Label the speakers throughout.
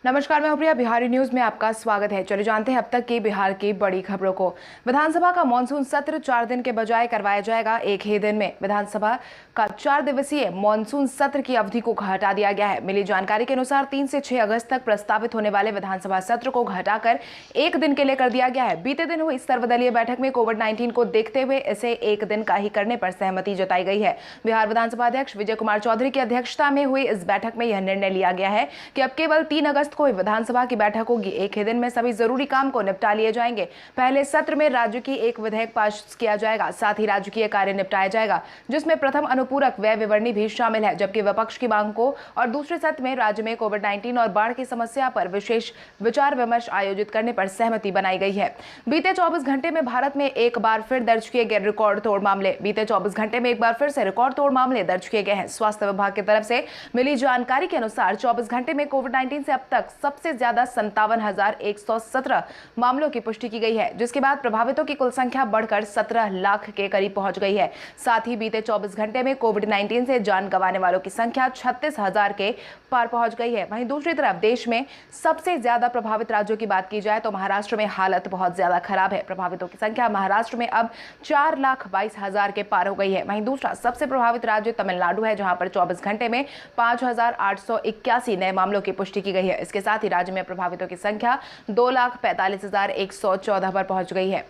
Speaker 1: नमस्कार, मैं प्रिया। बिहारी न्यूज में आपका स्वागत है। चलिए जानते हैं अब तक की बिहार की बड़ी खबरों को। विधानसभा का मानसून सत्र 4 दिन के बजाय करवाया जाएगा एक ही दिन में। विधानसभा का 4 दिवसीय मानसून सत्र की अवधि को घटा दिया गया है। मिली जानकारी के अनुसार 3 से 6 अगस्त तक प्रस्तावित होने वाले विधानसभा सत्र को घटाकर एक दिन के लिए कर दिया गया है। बीते दिन हुई सर्वदलीय बैठक में कोविड-19 को देखते हुए इसे एक दिन का ही करने पर सहमति जताई गई है। बिहार विधानसभा अध्यक्ष विजय कुमार चौधरी की अध्यक्षता में हुई इस बैठक में यह निर्णय लिया गया है कि अब केवल 3 अगस्त को विधानसभा की बैठक होगी। एक ही दिन में सभी जरूरी काम को निपटा लिए जाएंगे। पहले सत्र में राज्य की एक विधेयक पास किया जाएगा, साथ ही राजकीय कार्य निपटाया जाएगा, जिसमें प्रथम अनुपूरक व्यय विवरणी भी शामिल है। जबकि विपक्ष की मांग को और दूसरे सत्र में राज्य में कोविड-19 और बाढ़ की समस्या पर विशेष विचार विमर्श आयोजित करने पर सहमति बनाई गई है। बीते 24 घंटे में भारत में एक बार फिर दर्ज किए गए रिकॉर्ड तोड़ मामले। बीते 24 घंटे में एक बार फिर से रिकॉर्ड तोड़ मामले दर्ज किए गए हैं। स्वास्थ्य विभाग की तरफ से मिली जानकारी के अनुसार 24 घंटे में कोविड-19 से अब तक सबसे ज्यादा 57,117 मामलों की पुष्टि की गई है, जिसके बाद प्रभावितों की कुल संख्या बढ़कर 17 लाख के करीब पहुंच गई है। साथ ही बीते 24 घंटे में कोविड-19 से जान गंवाने वालों की संख्या 36,000 के पार पहुंच गई है। वहीं दूसरी तरफ देश में सबसे ज्यादा प्रभावित राज्यों की बात की जाए तो महाराष्ट्र में हालत बहुत ज्यादा खराब है। प्रभावितों की संख्या महाराष्ट्र में अब 4,22,000 के पार हो गई है। वहीं दूसरा सबसे प्रभावित राज्य तमिलनाडु है, जहां पर 24 घंटे में 5,881 नए मामलों की पुष्टि की गई है। इसके साथ ही राज्य में प्रभावितों की संख्या 2,45,114 पर पहुंच गई है।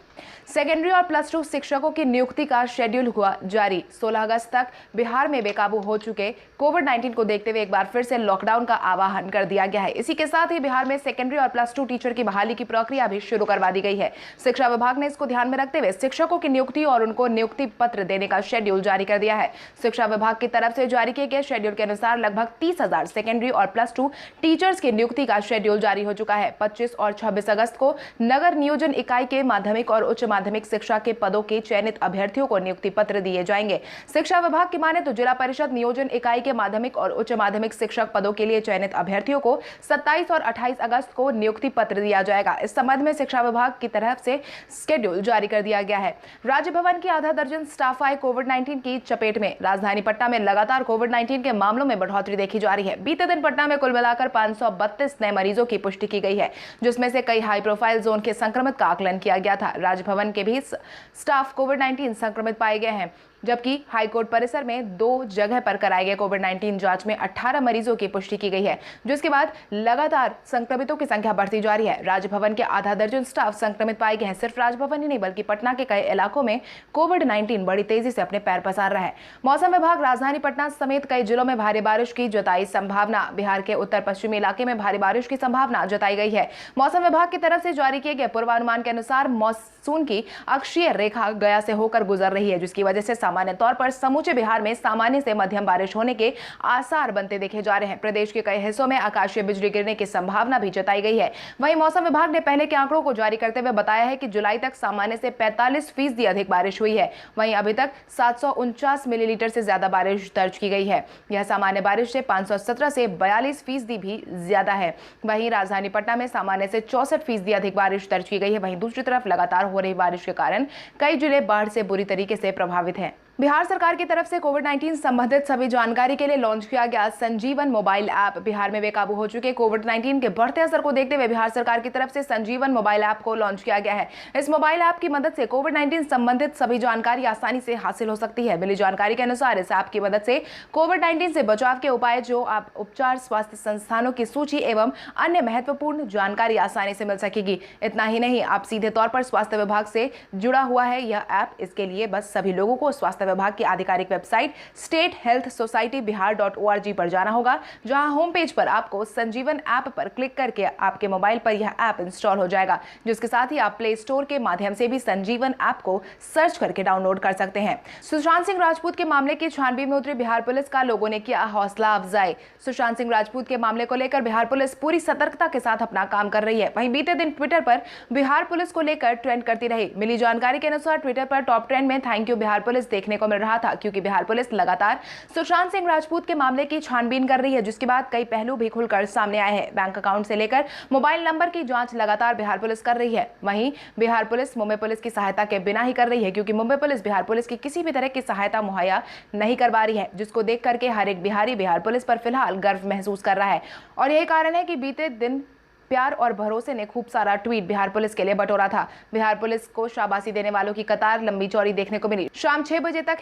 Speaker 1: सेकेंडरी और प्लस 2 शिक्षकों की नियुक्ति का शेड्यूल हुआ जारी। 16 अगस्त तक बिहार में बेकाबू हो चुके कोविड-19 को देखते हुए एक बार फिर से लॉकडाउन का आह्वान कर दिया गया है। इसी के साथ ही बिहार में सेकेंडरी और प्लस 2 टीचर की बहाली की प्रक्रिया भी शुरू करवा दी गई है। शिक्षा विभाग ने इसको ध्यान में रखते हुए शिक्षकों की नियुक्ति और उनको नियुक्ति पत्र देने का शेड्यूल जारी कर दिया है। शिक्षा विभाग की तरफ से जारी किए गए शेड्यूल के अनुसार लगभग 30,000 सेकेंडरी और प्लस 2 टीचर्स की नियुक्ति का शेड्यूल जारी हो चुका है। 25 और 26 अगस्त को नगर नियोजन इकाई के माध्यमिक और उच्च माध्यमिक शिक्षा के पदों के चयनित अभ्यर्थियों को नियुक्ति पत्र दिए जाएंगे। शिक्षा विभाग की माने तो जिला परिषद नियोजन इकाई के माध्यमिक और उच्च माध्यमिक शिक्षक पदों के लिए चयनित अभ्यर्थियों को 27 और 28 अगस्त को नियुक्ति पत्र दिया जाएगा। इस संबंध में शिक्षा विभाग की तरफ से शेड्यूल जारी कर दिया गया है। राज्य भवन की आधा दर्जन स्टाफ आए कोविड-19 की चपेट में। राजधानी पटना में लगातार कोविड-19 के मामलों में बढ़ोतरी देखी जा रही है। बीते दिन पटना में कुल मिलाकर 532 नए मरीजों की पुष्टि की गई है, जिसमें से कई हाई प्रोफाइल जोन के संक्रमित का आकलन किया गया था। राजभवन के भी स्टाफ कोविड-19 संक्रमित पाए गए हैं, जबकि हाईकोर्ट परिसर में 2 जगह पर कराए गए कोविड-19 जांच में 18 मरीजों की पुष्टि की गई है, जिसके बाद लगातार संक्रमितों की संख्या बढ़ती जा रही है। राजभवन के आधा दर्जन स्टाफ संक्रमित पाए गए हैं। सिर्फ राजभवन ही नहीं बल्कि पटना के कई इलाकों में कोविड-19 बड़ी तेजी से अपने पैर पसार रहा है। मौसम विभाग राजधानी पटना समेत कई जिलों में भारी बारिश की जताई संभावना। बिहार के उत्तर पश्चिमी इलाके में भारी बारिश की संभावना जताई गई है। मौसम विभाग की तरफ से जारी किए गए पूर्वानुमान के अनुसार मानसून की अक्षीय रेखा गया से होकर गुजर रही है, जिसकी वजह से सामान्य तौर पर समूचे बिहार में सामान्य से मध्यम बारिश होने के आसार बनते देखे जा रहे हैं। प्रदेश के कई हिस्सों में आकाशीय बिजली गिरने की संभावना भी जताई गई है। वहीं मौसम विभाग ने पहले के आंकड़ों को जारी करते हुए बताया है कि जुलाई तक सामान्य से 45% अधिक बारिश हुई है। वहीं अभी तक 749 मिलीलीटर से ज्यादा बारिश दर्ज की गई है। यह सामान्य बारिश से 517 से 42% भी ज्यादा है। वहीं राजधानी पटना में सामान्य से 64% अधिक बारिश दर्ज की गई है। वहीं दूसरी तरफ लगातार हो रही बारिश के कारण कई जिले बाढ़ से बुरी तरीके से प्रभावित हैं। बिहार सरकार की तरफ से कोविड-19 संबंधित सभी जानकारी के लिए लॉन्च किया गया संजीवन मोबाइल ऐप। बिहार में बेकाबू हो चुके कोविड-19 के बढ़ते असर को देखते हुए बिहार सरकार की तरफ से संजीवन मोबाइल ऐप को लॉन्च किया गया है। इस मोबाइल ऐप की मदद से कोविड-19 संबंधित सभी जानकारी आसानी से हासिल हो सकती है। मिली जानकारी के अनुसार इस ऐप की मदद से कोविड-19 से बचाव के उपाय, जो आप उपचार, स्वास्थ्य संस्थानों की सूची एवं अन्य महत्वपूर्ण जानकारी आसानी से मिल सकेगी। इतना ही नहीं, आप सीधे तौर पर स्वास्थ्य विभाग से जुड़ा हुआ है यह ऐप। इसके लिए बस सभी लोगों को स्वास्थ्य विभाग की आधिकारिक वेबसाइट statehealthsocietyBihar.org पर जाना होगा, जहां होम पेज पर आपको संजीवन ऐप पर क्लिक करके आपके मोबाइल पर यह ऐप इंस्टॉल हो जाएगा, जिसके साथ ही आप प्ले स्टोर के माध्यम से भी संजीवन ऐप को सर्च करके डाउनलोड कर सकते हैं। सुशांत सिंह राजपूत के मामले की छानबीन में उतरी बिहार पुलिस का लोगों ने किया हौसला अफजाई। सुशांत सिंह राजपूत के मामले को लेकर बिहार पुलिस पूरी सतर्कता के साथ अपना काम कर रही है। वहीं बीते दिन ट्विटर पर बिहार पुलिस को लेकर ट्रेंड करती रही। मिली जानकारी के अनुसार ट्विटर पर टॉप ट्रेंड में थैंक यू बिहार पुलिस देखने देखने को मिल रहा था, क्योंकि बिहार पुलिस लगातार सुशांत सिंह राजपूत के मामले की छानबीन कर रही है, जिसके बाद कई पहलू भी खुलकर सामने आए हैं। बैंक अकाउंट से लेकर मोबाइल नंबर की जांच लगातार बिहार पुलिस कर रही है। वहीं बिहार पुलिस मुंबई पुलिस की सहायता के बिना ही कर रही है, क्योंकि मुंबई पुलिस बिहार पुलिस की किसी भी तरह की सहायता मुहैया नहीं करवा रही है, जिसको देख करके हर एक बिहारी बिहार पुलिस पर फिलहाल गर्व महसूस कर रहा है। और यही कारण है कि बीते दिन प्यार और भरोसे ने खूब सारा ट्वीट बिहार पुलिस के लिए बटोरा था। बिहार पुलिस को शाबाशी देने वालों की कतार लंबी चौड़ी देखने को मिली। शाम 6 बजे तक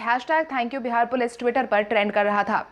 Speaker 1: #thank you Bihar police Twitter पर ट्रेंड कर रहा था।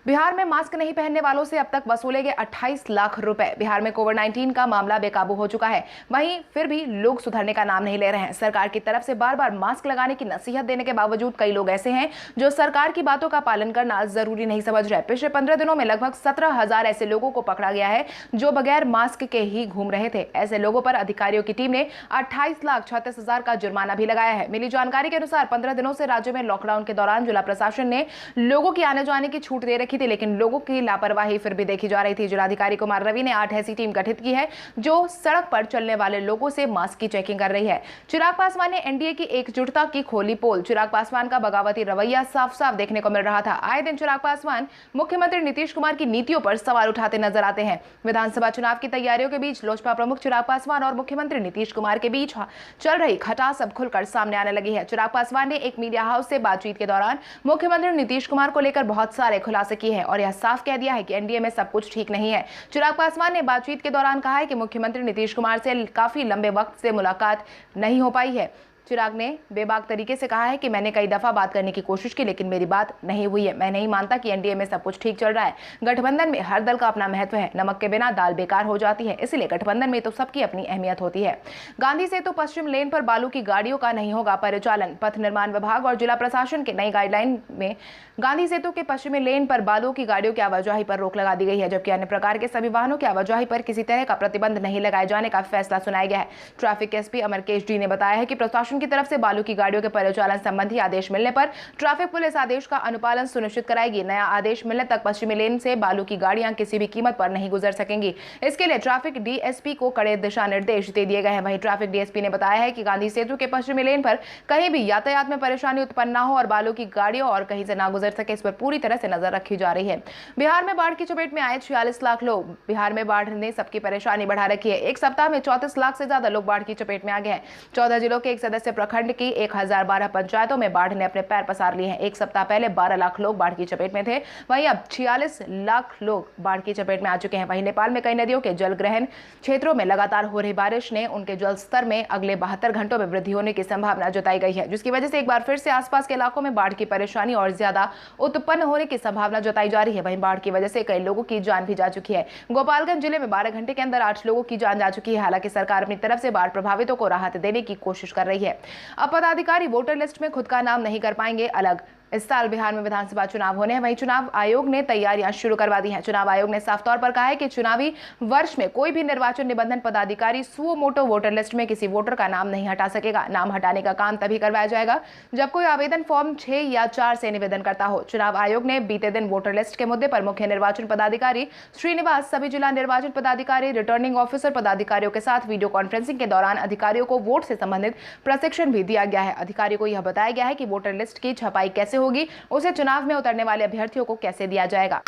Speaker 1: बिहार में मास्क नहीं पहनने वालों से अब तक वसूले गए 28 लाख रुपए। बिहार में कोविड-19 का मामला बेकाबू हो चुका है, वहीं फिर भी लोग सुधरने का नाम नहीं ले रहे हैं। सरकार की तरफ से बार बार मास्क लगाने की नसीहत देने के बावजूद कई लोग ऐसे हैं जो सरकार की बातों का पालन करना जरूरी नहीं समझ रहे। पिछले 15 दिनों में लगभग 17,000 ऐसे लोगों को पकड़ा गया है जो बगैर मास्क के ही घूम रहे थे। ऐसे लोगों पर अधिकारियों की टीम ने 28,36,000 का जुर्माना भी लगाया है। मिली जानकारी के अनुसार 15 दिनों से राज्य में लॉकडाउन के दौरान जिला प्रशासन ने लोगों की आने जाने की छूट दे रखी थी, लेकिन लोगों की लापरवाही फिर भी देखी जा रही थी। जिलाधिकारी कुमार रवि ने 8 ऐसी टीम गठित की है जो सड़क पर चलने वाले लोगों से मास्क की चेकिंग कर रही है। चिराग पासवान ने एनडीए की एकजुटता की खोली पोल। चिराग पासवान का बगावती रवैया साफ साफ देखने को मिल रहा था। आए दिन चिराग पासवान मुख्यमंत्री नीतीश कुमार की नीतियों पर सवाल उठाते नजर आते हैं। विधानसभा चुनाव की तैयारियों के बीच लोजपा प्रमुख चिराग पासवान और मुख्यमंत्री नीतीश कुमार के बीच चल रही खटास अब खुलकर सामने आने लगी है। चिराग पासवान ने एक मीडिया हाउस से बातचीत के दौरान मुख्यमंत्री नीतीश कुमार को लेकर बहुत सारे खुलासे किए हैं और यह साफ कह दिया है कि एनडीए में सब कुछ ठीक नहीं है। चिराग पासवान ने बातचीत के दौरान कहा है कि मुख्यमंत्री नीतीश कुमार से काफी लंबे वक्त से मुलाकात नहीं हो पाई है। चिराग ने बेबाक तरीके से कहा है कि मैंने कई दफा बात करने की कोशिश की, लेकिन मेरी बात नहीं हुई है। मैं नहीं मानता कि एनडीए में सब कुछ ठीक चल रहा है। गठबंधन में हर दल का अपना महत्व है। नमक के बिना दाल बेकार हो जाती है, इसलिए गठबंधन में तो सबकी अपनी अहमियत होती है। गांधी सेतु पश्चिम लेन पर बालू की गाड़ियों का नहीं होगा परिचालन। पथ निर्माण विभाग और जिला प्रशासन के नई गाइडलाइन में गांधी सेतु के पश्चिमी लेन पर बालू की गाड़ियों की आवाजाही पर रोक लगा दी गई है, जबकि अन्य प्रकार के सभी वाहनों की आवाजाही पर किसी तरह का प्रतिबंध नहीं लगाए जाने का फैसला सुनाया गया है। ट्रैफिक एसपी अमरकेश डी ने बताया है कि प्रशासन की तरफ से बालू की गाड़ियों के परिचालन संबंधी आदेश मिलने पर ट्रैफिक पुलिस आदेश का अनुपालन सुनिश्चित कराएगी। नया आदेश मिलने तक पश्चिमी लेन से बालू की गाड़ियां किसी भी कीमत पर नहीं गुजर सकेंगी। इसके लिए ट्रैफिक डीएसपी को कड़े दिशा निर्देश दे दिए गए हैं। वहीं ट्रैफिक डीएसपी ने बताया है कि गांधी सेतु के पश्चिमी लेन पर कहीं भी यातायात में परेशानी उत्पन्न न हो और बालू की गाड़ियों और कहीं से ना गुजर सके, इस पर पूरी तरह से नजर रखी जा रही है। बिहार में बाढ़ की चपेट में आए 46 लाख लोग। बिहार में बाढ़ ने सबकी परेशानी बढ़ा रखी है। एक सप्ताह में 34 लाख से ज्यादा लोग बाढ़ की चपेट में आ गए हैं। 14 जिलों के एक सदस्य प्रखंड की 1012 पंचायतों में बाढ़ ने अपने पैर पसार लिए हैं। एक सप्ताह पहले 12 लाख लोग बाढ़ की चपेट में थे, वहीं अब 46 लाख लोग बाढ़ की चपेट में आ चुके हैं। वहीं नेपाल में कई नदियों के जलग्रहण क्षेत्रों में लगातार हो रही बारिश ने उनके जल स्तर में अगले 72 घंटों में वृद्धि होने की संभावना जताई गई है, जिसकी वजह से एक बार फिर से आसपास के इलाकों में बाढ़ की परेशानी और ज्यादा उत्पन्न होने की संभावना जताई जा रही है। वहीं बाढ़ की वजह से कई लोगों की जान भी जा चुकी है। गोपालगंज जिले में 12 घंटे के अंदर 8 लोगों की जान जा चुकी है। हालांकि सरकार अपनी तरफ से बाढ़ प्रभावितों को राहत देने की कोशिश कर रही है। अब पदाधिकारी वोटर लिस्ट में खुद का नाम नहीं कर पाएंगे अलग। इस साल बिहार में विधानसभा चुनाव होने हैं, वहीं चुनाव आयोग ने तैयारियां शुरू करवा दी हैं। चुनाव आयोग ने साफ तौर पर कहा है कि चुनावी वर्ष में कोई भी निर्वाचन निबंधन पदाधिकारी सुओ मोटो वोटर लिस्ट में किसी वोटर का नाम नहीं हटा सकेगा। नाम हटाने का काम तभी करवाया जाएगा जब कोई आवेदन फॉर्म 6 या 4 से निवेदन करता हो। चुनाव आयोग ने बीते दिन वोटर लिस्ट के मुद्दे पर मुख्य निर्वाचन पदाधिकारी श्रीनिवास, सभी जिला निर्वाचन पदाधिकारी, रिटर्निंग ऑफिसर पदाधिकारियों के साथ वीडियो कॉन्फ्रेंसिंग के दौरान अधिकारियों को वोट से संबंधित प्रशिक्षण भी दिया गया है। अधिकारियों को यह बताया गया है कि वोटर लिस्ट की छपाई कैसे होगी, उसे चुनाव में उतरने वाले अभ्यर्थियों को कैसे दिया जाएगा।